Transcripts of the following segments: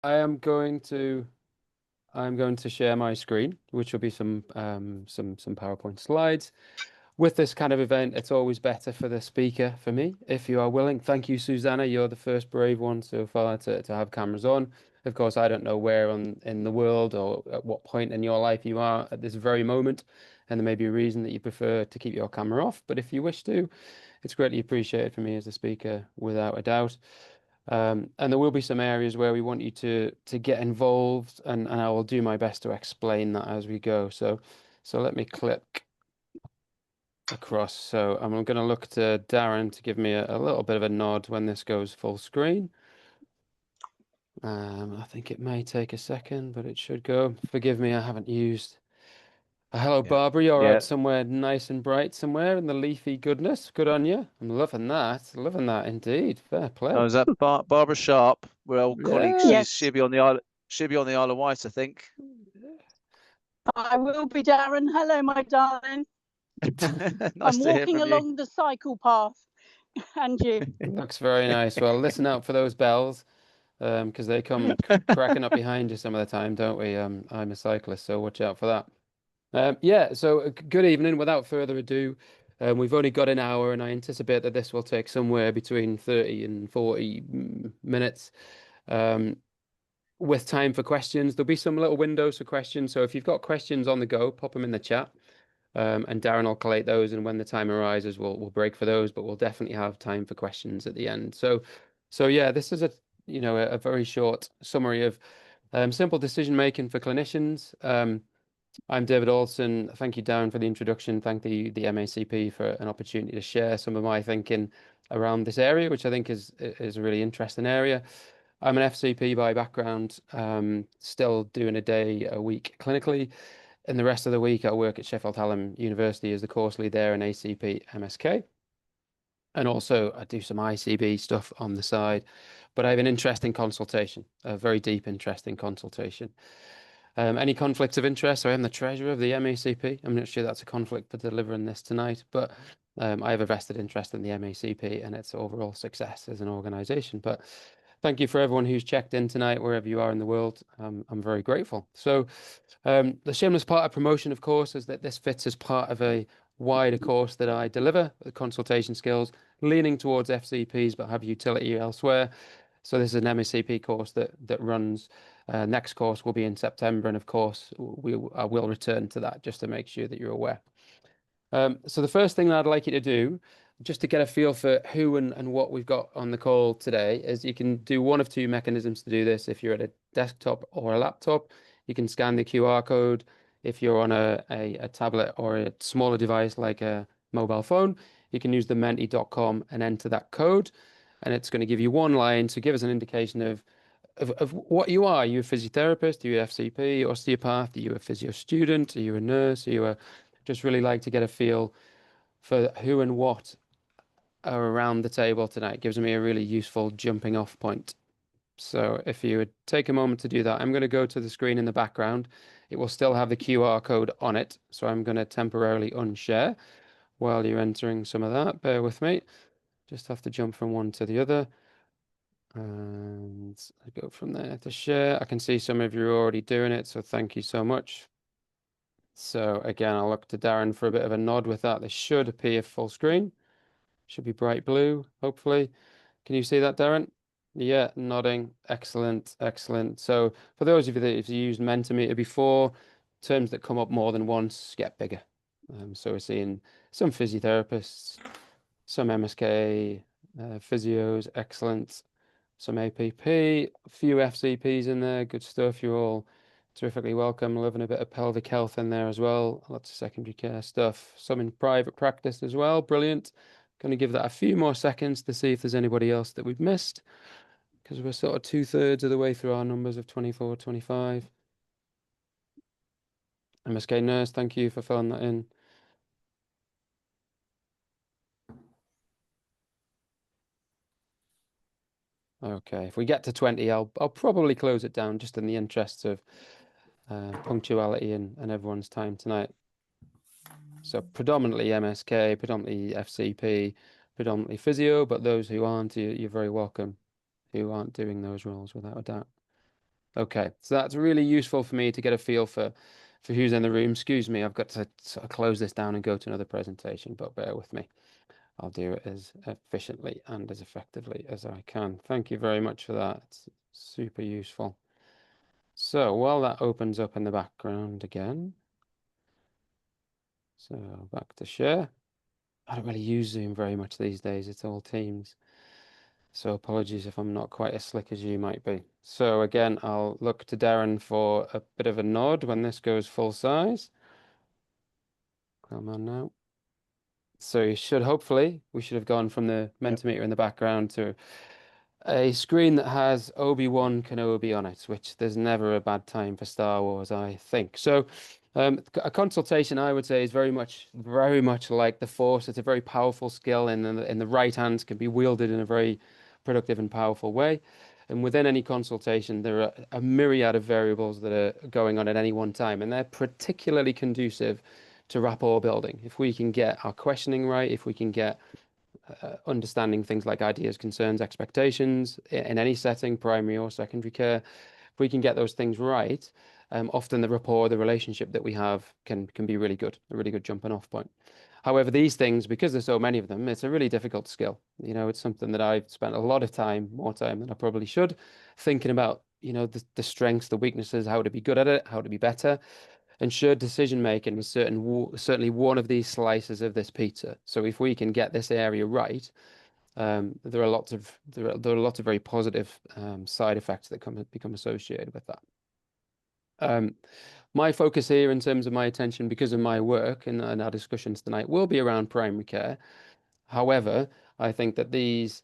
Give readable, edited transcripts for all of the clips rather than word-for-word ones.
I am going to I'm going to share my screen, which will be some PowerPoint slides. With this kind of event, it's always better for the speaker, for me, if you are willing. Thank you, Susanna. You're the first brave one so far to have cameras on. Of course, I don't know where in the world or at what point in your life you are at this very moment, and there may be a reason that you prefer to keep your camera off. But if you wish to, it's greatly appreciated for me as a speaker, without a doubt. And there will be some areas where we want you to get involved, and I will do my best to explain that as we go. So let me click across. So I'm going to look to Darren to give me a little bit of a nod when this goes full screen. I think it may take a second, but it should go. Forgive me, I haven't used. Hello, Yeah. Barbara. You're Yeah. out somewhere nice and bright somewhere in the leafy goodness. Good on you. I'm loving that. Loving that indeed. Fair play. Oh, is that Barbara Sharp? We're old colleagues. Yeah. She'll be on the Isle. She'll be on the Isle of Wight, I think. I will be, Darren. Hello, my darling. Nice I'm to hear walking from you. along the cycle path. And you? Looks very nice. Well, listen out for those bells, because they come cracking up behind you some of the time, don't we? I'm a cyclist, so watch out for that. Yeah, so good evening. Without further ado, we've only got an hour, and I anticipate that this will take somewhere between 30 and 40 minutes. With time for questions, there'll be some little windows for questions. So if you've got questions on the go, pop them in the chat. And Darren will collate those, and when the time arises, we'll break for those, but we'll definitely have time for questions at the end. So yeah, this is a very short summary of simple decision making for clinicians. I'm David Alderson. Thank you, Darren, for the introduction. Thank the MACP for an opportunity to share some of my thinking around this area, which I think is a really interesting area. I'm an FCP by background, still doing a day a week clinically. And the rest of the week, I work at Sheffield Hallam University as the course lead there in ACP MSK. And also, I do some ICB stuff on the side. But I have an interest in consultation, a very deep interest in consultation. Any conflicts of interest? So I am the treasurer of the MACP. I'm not sure that's a conflict for delivering this tonight, but I have a vested interest in the MACP and its overall success as an organization. But thank you for everyone who's checked in tonight, wherever you are in the world. I'm very grateful. So the shameless part of promotion, of course, is that this fits as part of a wider course that I deliver, the consultation skills, leaning towards FCPs, but have utility elsewhere. So this is an MACP course that runs. Next course will be in September, and of course, I will return to that just to make sure that you're aware. So the first thing that I'd like you to do, just to get a feel for who and what we've got on the call today, is you can do one of two mechanisms to do this. If you're at a desktop or a laptop, you can scan the QR code. If you're on a tablet or a smaller device like a mobile phone, you can use the menti.com and enter that code, and it's going to give you one line to give us an indication of what you are. Are you a physiotherapist? Are you an FCP, osteopath? Are you a physio student? Are you a nurse? Are you just really like to get a feel for who and what are around the table tonight. It gives me a really useful jumping off point. So if you would take a moment to do that, I'm going to go to the screen in the background. It will still have the QR code on it. So I'm going to temporarily unshare while you're entering some of that. Bear with me. Just have to jump from one to the other. And I go from there to share. I can see some of you are already doing it, so thank you so much. So again, I'll look to Darren for a bit of a nod with that. This should appear full screen. Should be bright blue, hopefully. Can you see that, Darren? Yeah, nodding. Excellent, excellent. So for those of you that have used Mentimeter before, terms that come up more than once get bigger. So we're seeing some physiotherapists, some MSK, physios, excellent. Some APP, a few FCPs in there, good stuff. You're all terrifically welcome. Loving a bit of pelvic health in there as well. Lots of secondary care stuff. Some in private practice as well. Brilliant. Going to give that a few more seconds to see if there's anybody else that we've missed, because we're sort of 2/3 of the way through our numbers of 24, 25. MSK nurse, thank you for filling that in. Okay, if we get to 20, I'll probably close it down just in the interests of punctuality and everyone's time tonight. So predominantly MSK, predominantly FCP, predominantly physio, but those who aren't, you're very welcome, who aren't doing those roles without a doubt. Okay, so that's really useful for me to get a feel for who's in the room. Excuse me, I've got to sort of close this down and go to another presentation, but bear with me. I'll do it as efficiently and as effectively as I can. Thank you very much for that. It's super useful. So while that opens up in the background again, so back to share. I don't really use Zoom very much these days. It's all Teams. So apologies if I'm not quite as slick as you might be. So again, I'll look to Darren for a bit of a nod when this goes full size. Come on now. So you should hopefully, we should have gone from the Mentimeter in the background to a screen that has Obi-Wan Kenobi on it, which there's never a bad time for Star Wars, I think. So a consultation, I would say, is very much like the Force. It's a very powerful skill, and in the right hands can be wielded in a very productive and powerful way. And within any consultation, there are a myriad of variables that are going on at any one time, and they're particularly conducive to rapport building. If we can get our questioning right, if we can get understanding things like ideas, concerns, expectations in any setting, primary or secondary care, if we can get those things right, often the rapport, the relationship that we have can be really good, a really good jumping off point. However, these things, because there's so many of them, it's a really difficult skill. You know, it's something that I've spent a lot of time, more time than I probably should, thinking about, you know, the strengths, the weaknesses, how to be good at it, how to be better. And shared decision making is certainly one of these slices of this pizza. So if we can get this area right, there are lots of very positive side effects that become associated with that. My focus here, in terms of my attention, because of my work and our discussions tonight, will be around primary care. However, I think that these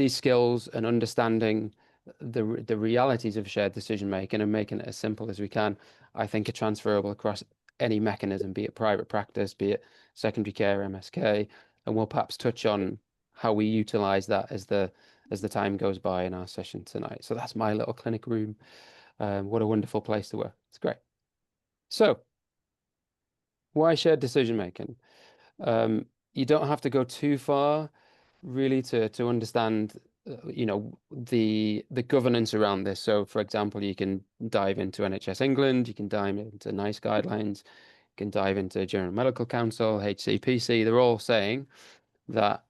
skills and understanding the realities of shared decision making and making it as simple as we can, I think, are transferable across any mechanism, be it private practice, be it secondary care, MSK, and we'll perhaps touch on how we utilize that as the time goes by in our session tonight. So that's my little clinic room. What a wonderful place to work. It's great. So why shared decision making? You don't have to go too far really to understand you know, the governance around this. So for example, you can dive into NHS England, you can dive into NICE guidelines, you can dive into General Medical Council, HCPC. They're all saying that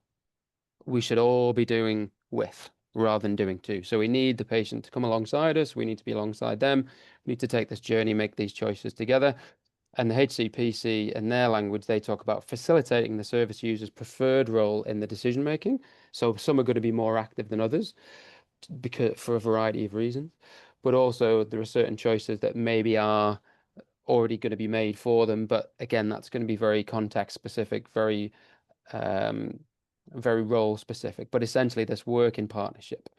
we should all be doing with rather than doing to. So we need the patient to come alongside us, we need to be alongside them, we need to take this journey, make these choices together. And the HCPC, in their language, they talk about facilitating the service user's preferred role in the decision making. So some are going to be more active than others because for a variety of reasons. But also there are certain choices that maybe are already going to be made for them. But again, that's going to be very context specific, very role specific. But essentially this work in partnership.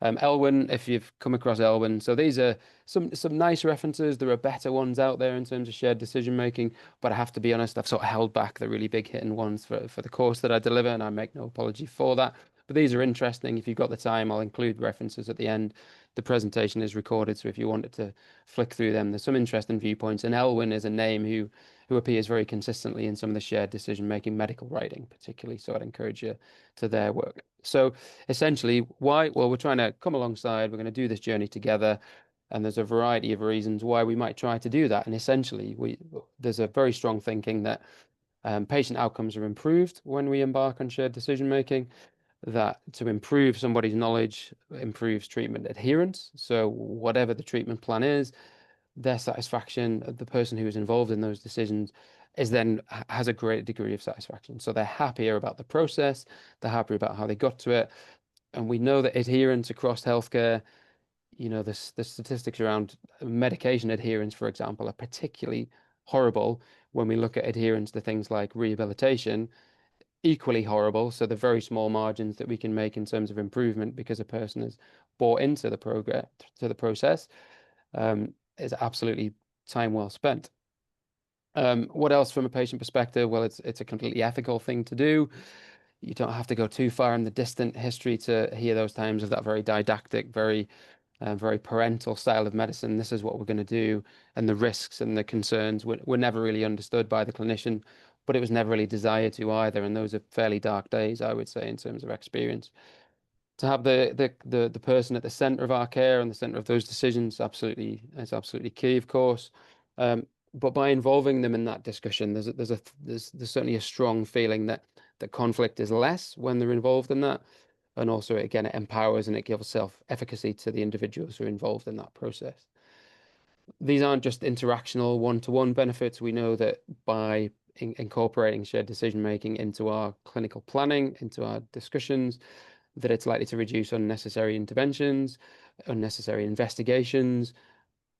Elwyn, if you've come across Elwyn, so these are some nice references. There are better ones out there in terms of shared decision making, but I have to be honest, I've sort of held back the really big hitting ones for the course that I deliver, and I make no apology for that. But these are interesting. If you've got the time, I'll include references at the end. The presentation is recorded, so if you wanted to flick through them, there's some interesting viewpoints. And Elwyn is a name who appears very consistently in some of the shared decision making medical writing, particularly. So I'd encourage you to their work. So essentially, why? Well, we're trying to come alongside, we're going to do this journey together, and there's a variety of reasons why we might try to do that. And essentially, there's a very strong thinking that patient outcomes are improved when we embark on shared decision making, that to improve somebody's knowledge improves treatment adherence. So whatever the treatment plan is, their satisfaction, the person who is involved in those decisions is then has a great degree of satisfaction. So they're happier about the process, they're happier about how they got to it. And we know that adherence across healthcare, you know, the statistics around medication adherence, for example, are particularly horrible when we look at adherence to things like rehabilitation, equally horrible. So the very small margins that we can make in terms of improvement because a person has bought into the process is absolutely time well spent. What else from a patient perspective? Well, it's a completely ethical thing to do. You don't have to go too far in the distant history to hear those times of that very didactic, very parental style of medicine. This is what we're going to do, and the risks and the concerns were never really understood by the clinician, but it was never really desired to either. And those are fairly dark days, I would say, in terms of experience. to have the person at the center of our care and the center of those decisions is absolutely key, of course. But by involving them in that discussion, there's certainly a strong feeling that conflict is less when they're involved in that. And also, again, it empowers and it gives self-efficacy to the individuals who are involved in that process. These aren't just interactional one-to-one benefits. We know that by incorporating shared decision-making into our clinical planning, into our discussions, that it's likely to reduce unnecessary interventions, unnecessary investigations,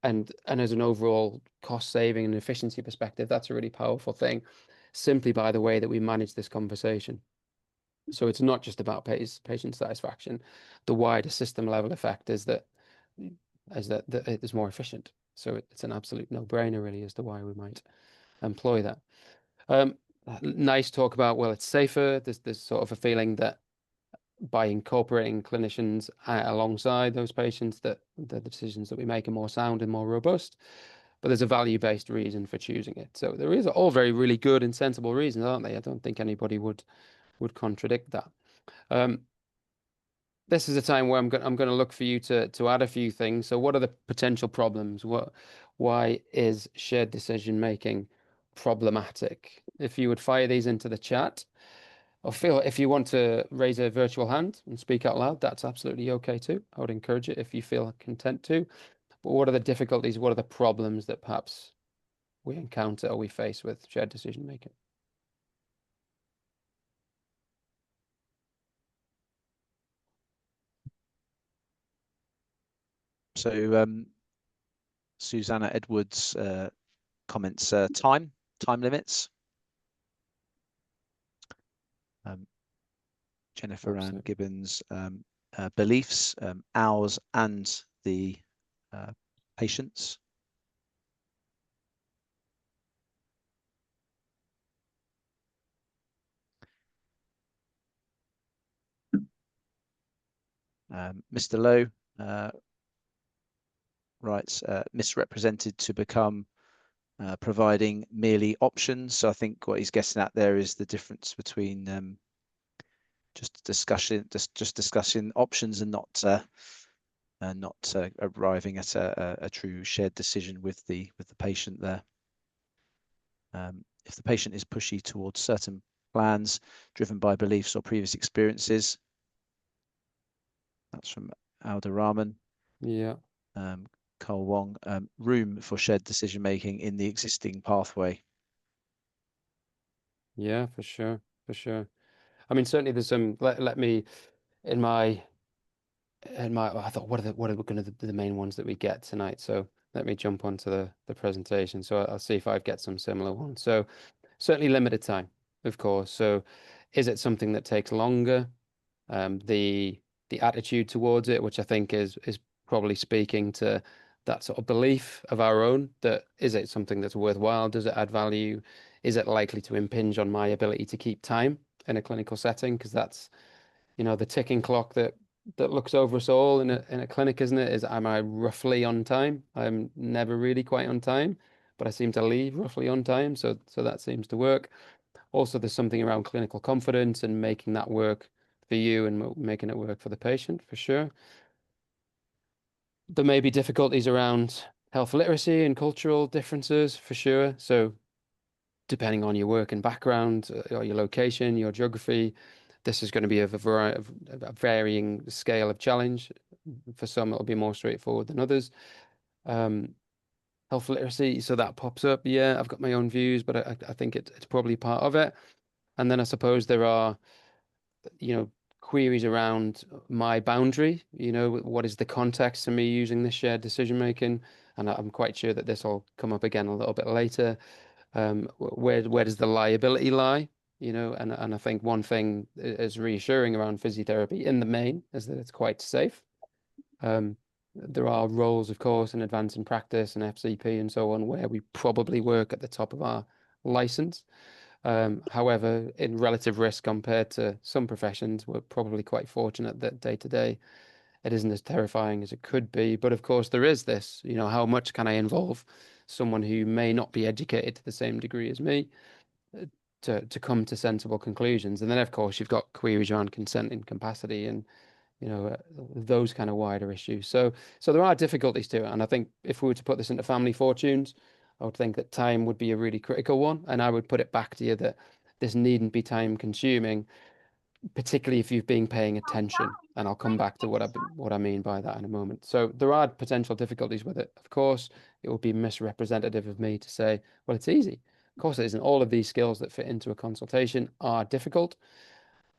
and as an overall cost saving and efficiency perspective, that's a really powerful thing, simply by the way that we manage this conversation. So it's not just about patient satisfaction. The wider system level effect is that it is more efficient. So it's an absolute no-brainer, really, as to why we might employ that. Nice talk about, well, it's safer. There's sort of a feeling that by incorporating clinicians alongside those patients, that the decisions that we make are more sound and more robust. But there's a value-based reason for choosing it. So there is all very, really good and sensible reasons, aren't they? I don't think anybody would contradict that. This is a time where I'm going to look for you to add a few things. So what are the potential problems? Why is shared decision making problematic? If you would fire these into the chat, or feel if you want to raise a virtual hand and speak out loud, that's absolutely okay too. I would encourage it if you feel content to. But what are the difficulties? What are the problems that perhaps we encounter or we face with shared decision making? So Susanna Edwards comments time limits. Jennifer Ann Gibbons beliefs, ours and the patients. Mr. Lowe writes, misrepresented to become providing merely options. So I think what he's getting at there is the difference between just discussing options and not arriving at a true shared decision with the patient there. If the patient is pushy towards certain plans driven by beliefs or previous experiences, that's from Alder Rahman. Yeah. Carl Wong, room for shared decision making in the existing pathway. Yeah, for sure. I mean, certainly there's some. Let me in my I thought what are going to be the main ones that we get tonight? So let me jump onto the presentation. So I'll see if I get some similar ones. So certainly limited time, of course. So is it something that takes longer? The attitude towards it, which I think is probably speaking to that sort of belief of our own, that is it something that's worthwhile? Does it add value? Is it likely to impinge on my ability to keep time in a clinical setting? Because that's, the ticking clock that looks over us all in a clinic, isn't it? Is, am I roughly on time? I'm never really quite on time, but I seem to leave roughly on time. So that seems to work. Also, there's something around clinical confidence and making that work for you and making it work for the patient, for sure. There may be difficulties around health literacy and cultural differences, for sure. So depending on your work and background, or your location, your geography, this is going to be of a varying scale of challenge. For some, it'll be more straightforward than others. Health literacy, so that pops up. Yeah, I've got my own views, but I think it's probably part of it. And then I suppose there are, queries around my boundary, what is the context to me using this shared decision making? And I'm quite sure that this will come up again a little bit later. Where does the liability lie? And I think one thing is reassuring around physiotherapy in the main is that it's quite safe. There are roles, of course, in advancing practice and FCP and so on, where we probably work at the top of our license. However, in relative risk compared to some professions, we're probably quite fortunate that day to day it isn't as terrifying as it could be. But of course, there is this, how much can I involve someone who may not be educated to the same degree as me to come to sensible conclusions? And then, of course, you've got queries around consent and capacity and those kind of wider issues. So there are difficulties to it. And I think if we were to put this into family fortunes, I would think that time would be a really critical one. And I would put it back to you that this needn't be time consuming, particularly if you've been paying attention. And I'll come back to what I mean by that in a moment. So there are potential difficulties with it. Of course, it would be misrepresentative of me to say, well, it's easy. Of course it isn't. All of these skills that fit into a consultation are difficult,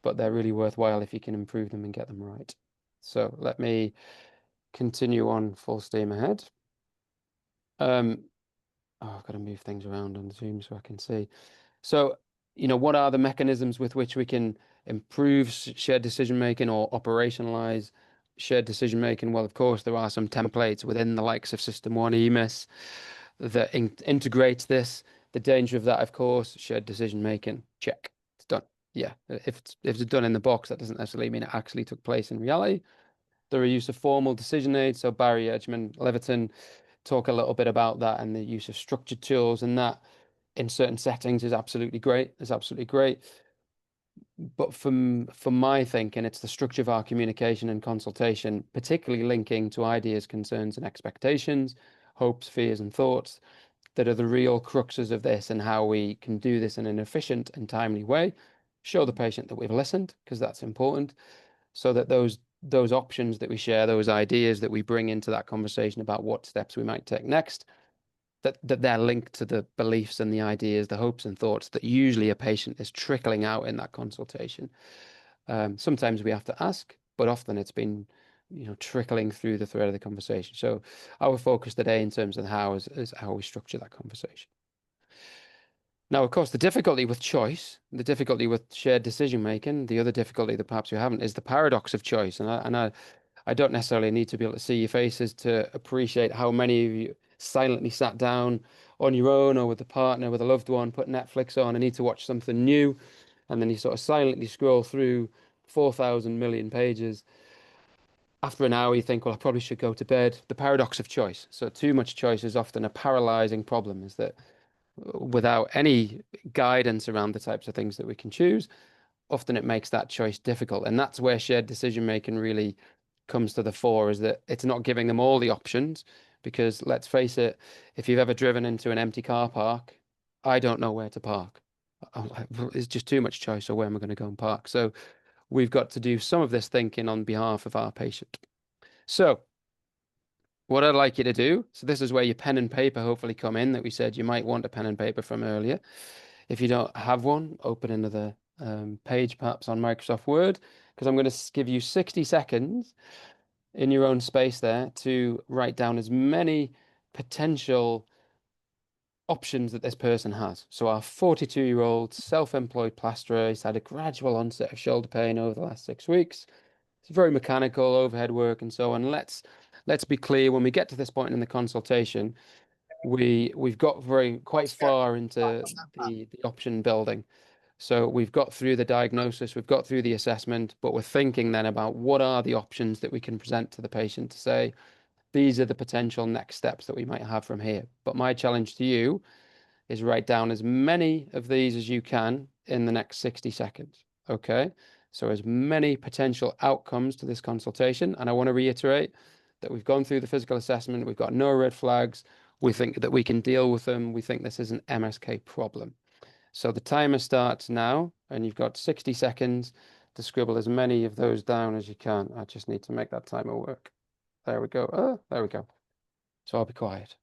but they're really worthwhile if you can improve them and get them right. So let me continue on full steam ahead. I've got to move things around on Zoom so I can see. So, what are the mechanisms with which we can improve shared decision making or operationalize shared decision making? Well, of course, there are some templates within the likes of System 1 EMIS that integrates this. The danger of that, of course, shared decision making, check, it's done. Yeah, if it's done in the box, that doesn't necessarily mean it actually took place in reality. There are use of formal decision aids. So Barry Edgman, Leviton talk a little bit about that, and the use of structured tools, and that in certain settings is absolutely great. It's absolutely great. But from my thinking, it's the structure of our communication and consultation, particularly linking to ideas, concerns, and expectations, hopes, fears, and thoughts, that are the real cruxes of this, and how we can do this in an efficient and timely way. Show the patient that we've listened, because that's important, so that those options that we share, those ideas that we bring into that conversation about what steps we might take next, that they're linked to the beliefs and the ideas, the hopes and thoughts that usually a patient is trickling out in that consultation. Sometimes we have to ask, but often it's been, trickling through the thread of the conversation. So our focus today in terms of how is how we structure that conversation. Now, of course, the difficulty with choice, the difficulty with shared decision making, the other difficulty that perhaps you haven't, is the paradox of choice. And I don't necessarily need to be able to see your faces to appreciate how many of you silently sat down on your own or with a partner, with a loved one, put Netflix on and need to watch something new, and then you sort of silently scroll through 4,000 million pages. After an hour, you think, well, I probably should go to bed. The paradox of choice. So too much choice is often a paralyzing problem, is that without any guidance around the types of things that we can choose, often it makes that choice difficult. And that's where shared decision making really comes to the fore, is that it's not giving them all the options. Because let's face it, if you've ever driven into an empty car park, I don't know where to park. It's just too much choice, so where am I going to go and park? So we've got to do some of this thinking on behalf of our patient. So what I'd like you to do, so this is where your pen and paper hopefully come in, that we said you might want a pen and paper from earlier. If you don't have one, open another page perhaps on Microsoft Word, because I'm going to give you 60 seconds in your own space there to write down as many potential options that this person has. So our 42-year-old self-employed plasterer, he's had a gradual onset of shoulder pain over the last 6 weeks. It's very mechanical, overhead work and so on. Let's be clear, when we get to this point in the consultation, we've got quite far into the option building. So we've got through the diagnosis, we've got through the assessment, but we're thinking then about what are the options that we can present to the patient to say, these are the potential next steps that we might have from here. But my challenge to you is write down as many of these as you can in the next 60 seconds. Okay? So as many potential outcomes to this consultation. And I want to reiterate that we've gone through the physical assessment. We've got no red flags. We think that we can deal with them. We think this is an MSK problem. So the timer starts now, and you've got 60 seconds to scribble as many of those down as you can. I just need to make that timer work. There we go. Oh, there we go. So I'll be quiet.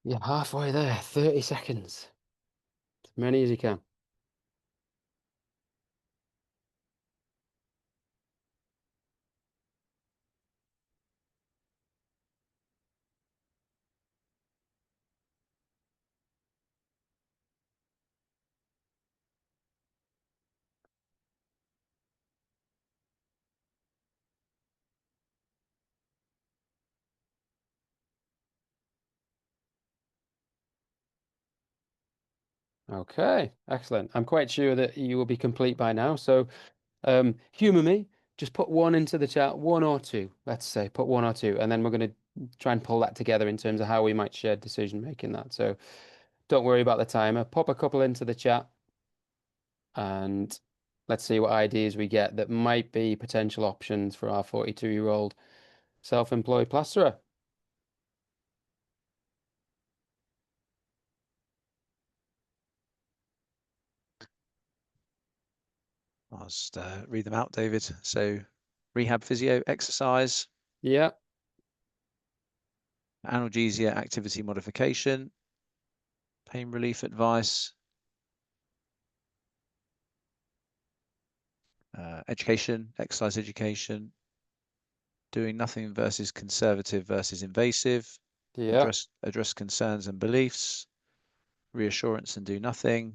You're halfway there, 30 seconds. As many as you can. Okay, excellent. I'm quite sure that you will be complete by now. So humor me, just put one into the chat, one or two, let's say, put one or two, and then we're going to try and pull that together in terms of how we might share decision making that. So don't worry about the timer. Pop a couple into the chat and let's see what ideas we get that might be potential options for our 42-year-old self-employed plasterer. I'll just read them out, David. So rehab physio, exercise, Yeah, analgesia, activity modification, pain relief advice, education, exercise education, doing nothing versus conservative versus invasive, yeah, address concerns and beliefs, reassurance and do nothing,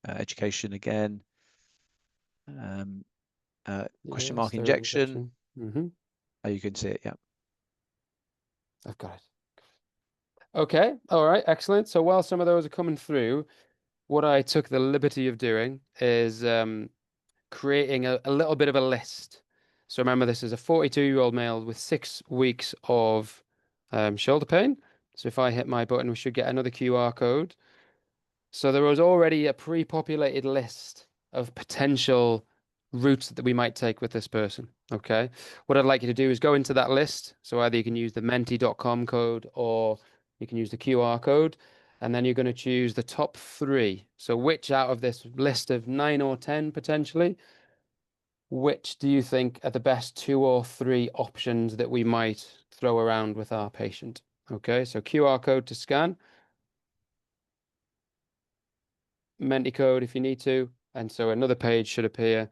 education again, question yeah, mark steroid injection. injection. Mm-hmm. Oh, you can see it, yeah. I've got it. Okay, all right, excellent. So while some of those are coming through, what I took the liberty of doing is creating a little bit of a list. So remember, this is a 42-year-old male with 6 weeks of shoulder pain. So if I hit my button, we should get another QR code. So there was already a pre-populated list of potential routes that we might take with this person. Okay. What I'd like you to do is go into that list. So either you can use the menti.com code or you can use the QR code. And then you're going to choose the top three. So which out of this list of 9 or 10 potentially, which do you think are the best 2 or 3 options that we might throw around with our patient? Okay. So QR code to scan. Menti code if you need to. And so another page should appear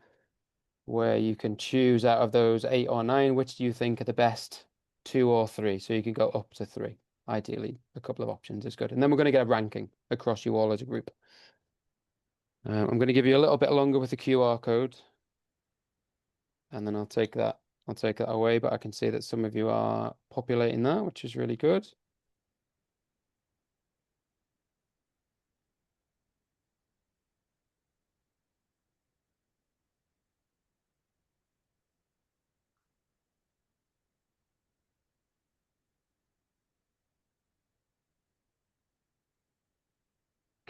where you can choose out of those 8 or 9, which do you think are the best 2 or 3? So you can go up to 3. Ideally, a couple of options is good. And then we're going to get a ranking across you all as a group. I'm going to give you a little bit longer with the QR code. And then I'll take that away, but I can see that some of you are populating that, which is really good.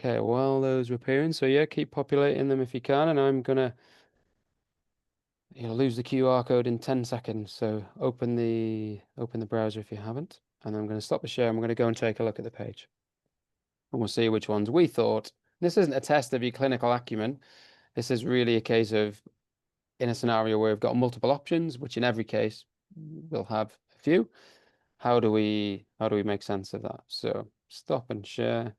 Okay, while those are appearing, so yeah, keep populating them if you can, and I'm gonna you'll lose the QR code in 10 seconds. So open the browser if you haven't, and I'm going to stop the share and we're going to go and take a look at the page. And we'll see which ones we thought. This isn't a test of your clinical acumen. This is really a case of in a scenario where we've got multiple options, which in every case we'll have a few. How do we make sense of that? So stop and share.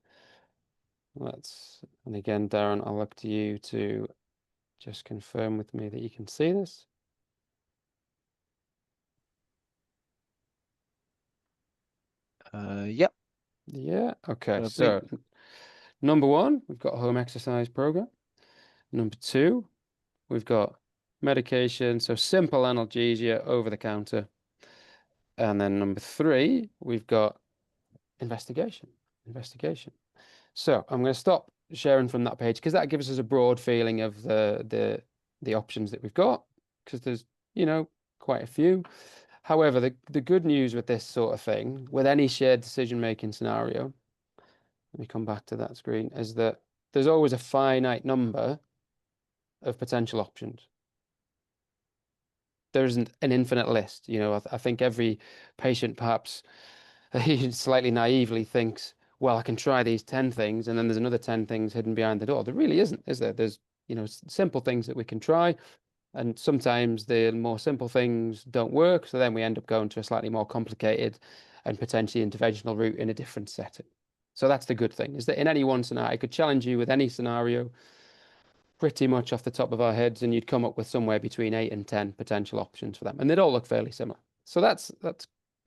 And again, Darren, I'll look to you to just confirm with me that you can see this. Yep. Yeah. Okay. So number 1, we've got a home exercise program. Number 2, we've got medication, so simple analgesia over the counter. And then number 3, we've got investigation. So I'm going to stop sharing from that page because that gives us a broad feeling of the options that we've got, because there's, quite a few. However, the good news with this sort of thing, with any shared decision-making scenario, let me come back to that screen, is that there's always a finite number of potential options. There isn't an infinite list. I think every patient perhaps slightly naively thinks, well, I can try these 10 things and then there's another 10 things hidden behind the door. There really isn't, is there? There's, simple things that we can try. And sometimes the more simple things don't work. So then we end up going to a slightly more complicated and potentially interventional route in a different setting. So that's the good thing, is that in any one scenario, I could challenge you with any scenario pretty much off the top of our heads, and you'd come up with somewhere between 8 and 10 potential options for them. And they'd all look fairly similar. So that's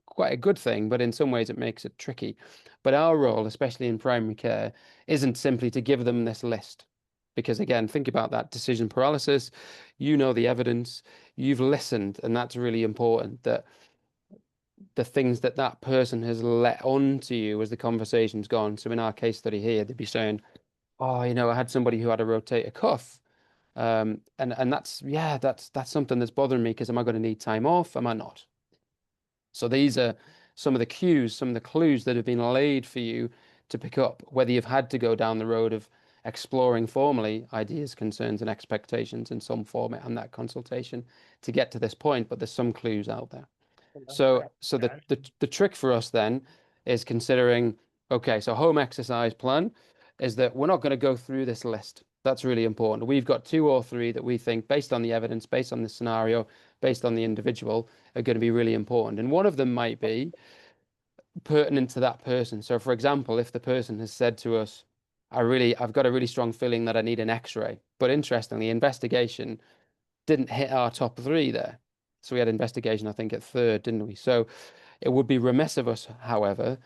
quite a good thing, but in some ways it makes it tricky. But our role, especially in primary care, isn't simply to give them this list. Because again, think about that decision paralysis. You know the evidence, you've listened, and that's really important, that the things that person has let on to you as the conversation's gone. So in our case study here, they'd be saying, oh, you know, I had somebody who had a rotator cuff. And that's, yeah, that's something that's bothering me because am I going to need time off? Am I not? So these are some of the cues, some of the clues that have been laid for you to pick up, whether you've had to go down the road of exploring formally ideas, concerns, and expectations in some format and that consultation to get to this point, but there's some clues out there. So the trick for us then is considering, okay, so home exercise plan is that we're not going to go through this list. That's really important. We've got 2 or 3 that we think, based on the evidence, based on the scenario, based on the individual, are going to be really important. And one of them might be pertinent to that person. So for example, if the person has said to us, I've got a really strong feeling that I need an X-ray, but interestingly, investigation didn't hit our top 3 there. So we had investigation, I think, at 3rd, didn't we? So it would be remiss of us, however,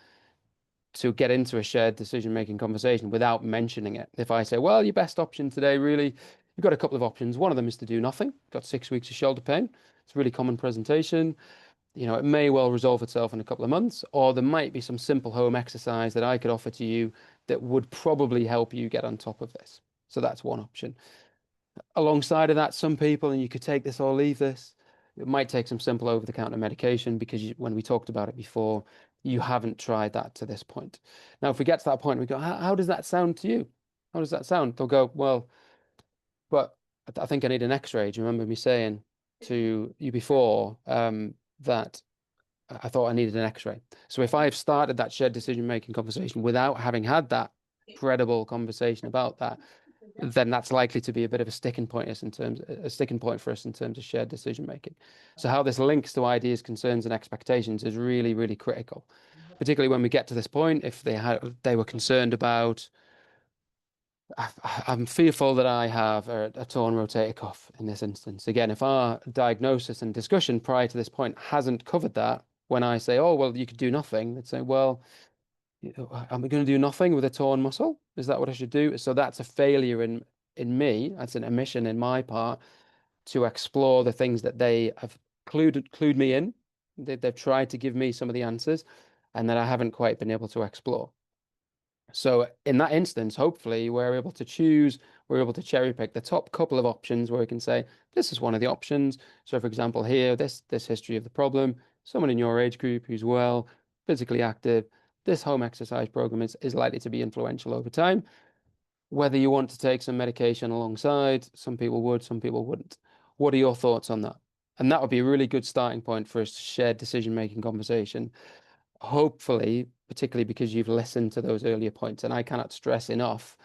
to get into a shared decision-making conversation without mentioning it. If I say, well, your best option today, really, you've got a couple of options. One of them is to do nothing. Got 6 weeks of shoulder pain. It's a really common presentation. You know, it may well resolve itself in a couple of months, or there might be some simple home exercise that I could offer to you that would probably help you get on top of this. So that's one option. Alongside of that, some people, and you could take this or leave this, it might take some simple over-the-counter medication because when we talked about it before, you haven't tried that to this point. Now, if we get to that point, we go, how does that sound to you? How does that sound? They'll go, well, but I think I need an X-ray. Do you remember me saying to you before that I thought I needed an X-ray? So if I've started that shared decision-making conversation without having had that credible conversation about that, then that's likely to be a bit of a sticking point for us in terms of shared decision making. So how this links to ideas, concerns, and expectations is really, really critical, particularly when we get to this point. If they were concerned about, I'm fearful that I have a torn rotator cuff in this instance. Again, if our diagnosis and discussion prior to this point hasn't covered that, when I say, oh, well, you could do nothing, they'd say, well, am I going to do nothing with a torn muscle? Is that what I should do? So that's a failure in me. That's an omission in my part to explore the things that they have clued me in. They've tried to give me some of the answers and that I haven't quite been able to explore. So in that instance, hopefully we're able to choose, we're able to cherry pick the top couple of options where we can say, this is one of the options. So for example, here, this history of the problem, someone in your age group who's well, physically active, this home exercise program is likely to be influential over time. Whether you want to take some medication alongside, some people would, some people wouldn't. What are your thoughts on that? And that would be a really good starting point for a shared decision-making conversation. Hopefully, particularly because you've listened to those earlier points, and I cannot stress enough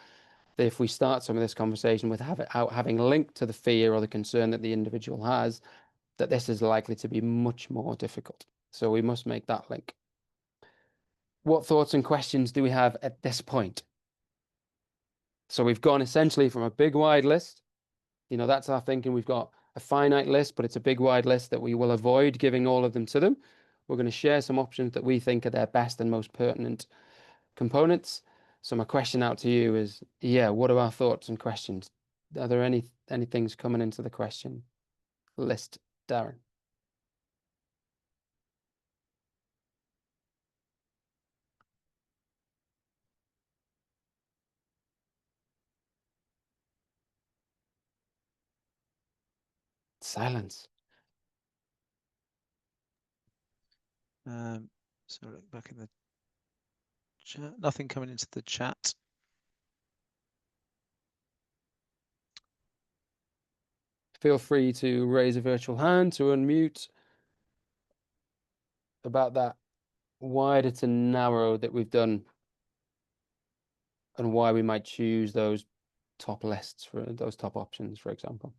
that if we start some of this conversation without having linked to the fear or the concern that the individual has, that this is likely to be much more difficult. So we must make that link. What thoughts and questions do we have at this point? So we've gone essentially from a big wide list. You know, that's our thinking. We've got a finite list, but it's a big wide list that we will avoid giving all of them to them. We're going to share some options that we think are their best and most pertinent components. So my question out to you is, yeah, what are our thoughts and questions? Are there any things coming into the question list, Darren? Silence. So look back in the chat. Nothing coming into the chat. Feel free to raise a virtual hand to unmute about that wider to narrow that we've done and why we might choose those top lists for those top options, for example.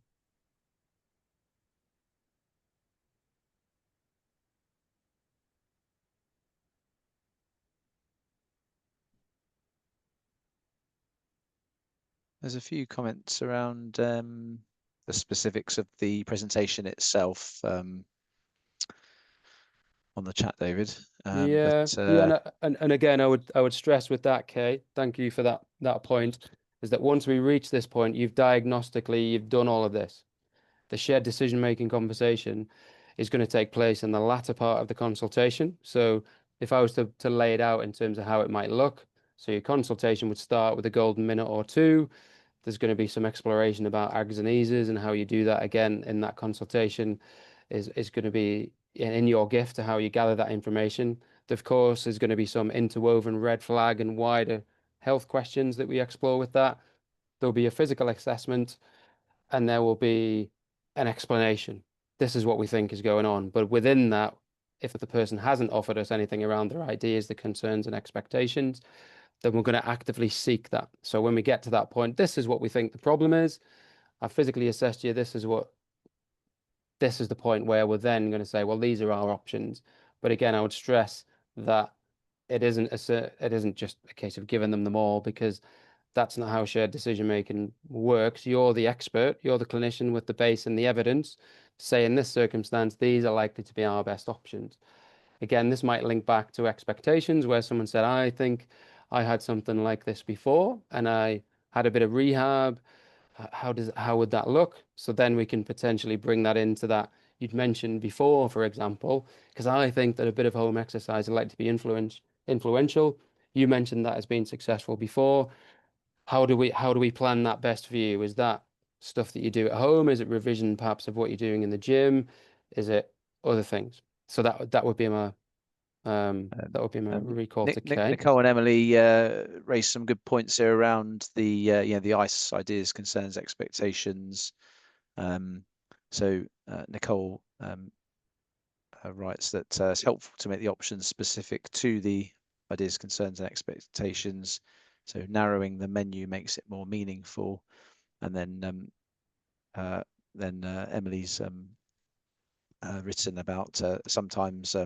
There's a few comments around the specifics of the presentation itself on the chat, David. Yeah, and again, I would stress with that, Kay, thank you for that point, is that once we reach this point, you've done all of this. The shared decision-making conversation is going to take place in the latter part of the consultation. So if I was to lay it out in terms of how it might look, So your consultation would start with a golden minute or two. There's going to be some exploration about ags and eases, and how you do that again in that consultation is going to be in your gift to how you gather that information. Of course, there's going to be some interwoven red flag and wider health questions that we explore with that. There'll be a physical assessment, and there will be an explanation. This is what we think is going on. But within that, if the person hasn't offered us anything around their ideas, the concerns and expectations, then we're going to actively seek that. So when we get to that point, this is what we think the problem is. I've physically assessed you. This is the point where we're then going to say, well, these are our options. But again, I would stress that it isn't just a case of giving them all, because that's not how shared decision making works. You're the expert, you're the clinician with the base and the evidence. Say in this circumstance, these are likely to be our best options. Again, this might link back to expectations, where someone said, I think I had something like this before and I had a bit of rehab. How would that look? So then we can potentially bring that into that you'd mentioned before, for example, because I think that a bit of home exercise would like to be influential. You mentioned that has been successful before. How do we plan that best for you? Is that stuff that you do at home? Is it revision perhaps of what you're doing in the gym? Is it other things? So that would be my recall to Kay. Nicole and Emily raised some good points here around the the ICE ideas, concerns, expectations. So Nicole writes that it's helpful to make the options specific to the ideas, concerns, and expectations. So narrowing the menu makes it more meaningful. And then Emily's written about sometimes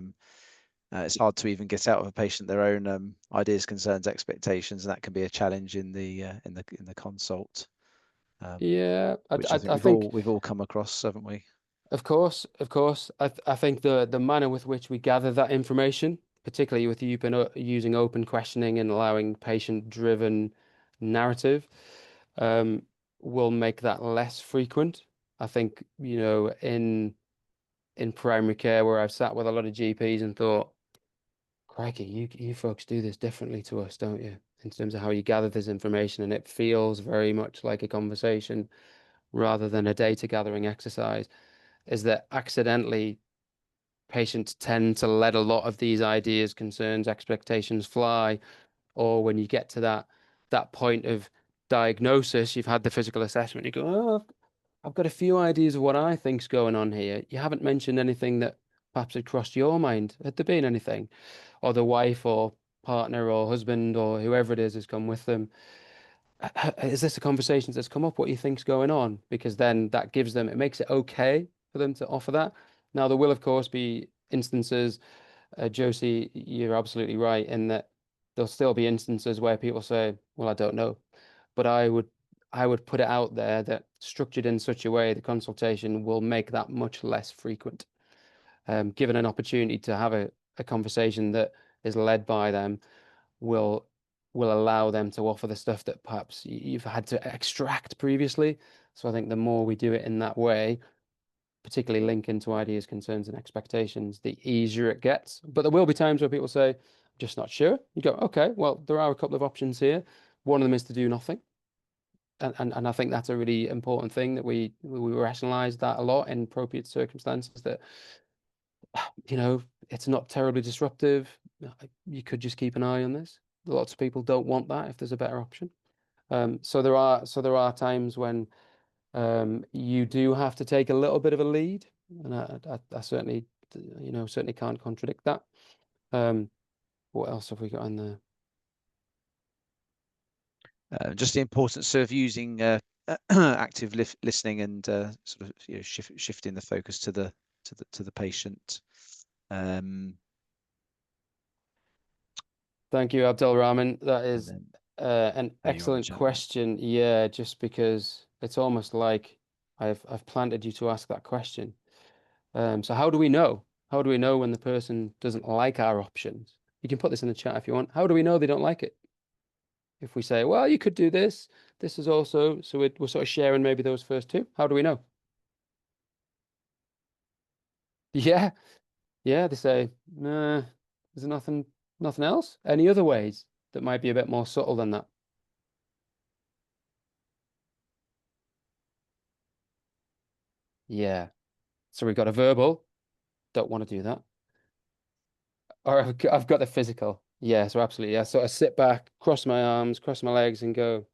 it's hard to even get out of a patient their own ideas, concerns, expectations, and that can be a challenge in the consult. Yeah, which I think we've all come across, haven't we? Of course. I think the manner with which we gather that information, particularly with using open questioning and allowing patient-driven narrative, will make that less frequent. I think, in primary care, where I've sat with a lot of GPs and thought, crikey, you folks do this differently to us, don't you? In terms of how you gather this information, and it feels very much like a conversation rather than a data gathering exercise. Is that accidentally patients tend to let a lot of these ideas, concerns, expectations fly, or when you get to that point of diagnosis, you've had the physical assessment, you go, oh, I've got a few ideas of what I think's going on here. You haven't mentioned anything that perhaps had crossed your mind. Had there been anything? Or the wife or partner or husband or whoever it is has come with them. Is this a conversation that's come up? What you think's going on? Because then that gives them, it makes it okay for them to offer that. Now, there will, of course, be instances, Josie, you're absolutely right in that there'll still be instances where people say, well, I don't know. But I would put it out there that structured in such a way, the consultation will make that much less frequent. Given an opportunity to have a conversation that is led by them will allow them to offer the stuff that perhaps you've had to extract previously. So I think the more we do it in that way, particularly link into ideas, concerns, and expectations, the easier it gets. But there will be times where people say, I'm just not sure. You go, okay, well, there are a couple of options here. One of them is to do nothing. And I think that's a really important thing, that we rationalize that a lot in appropriate circumstances, that, it's not terribly disruptive. You could just keep an eye on this. Lots of people don't want that if there's a better option. So there are times when you do have to take a little bit of a lead, and I certainly can't contradict that. What else have we got in there? Just the importance of using active listening and sort of shifting the focus to the patient. Thank you, Abdul Rahman. That is an excellent question. Yeah, just because it's almost like I've planted you to ask that question. So how do we know? How do we know when the person doesn't like our options? You can put this in the chat if you want. How do we know they don't like it? If we say, well, you could do this. This is also, so we're sort of sharing maybe those first two. How do we know? Yeah, they say, nah, there's nothing else. Any other ways? that might be a bit more subtle than that? Yeah. So we've got a verbal, don't want to do that. Or I've got the physical. Yeah, so absolutely. I sort of sit back, cross my arms, cross my legs and go.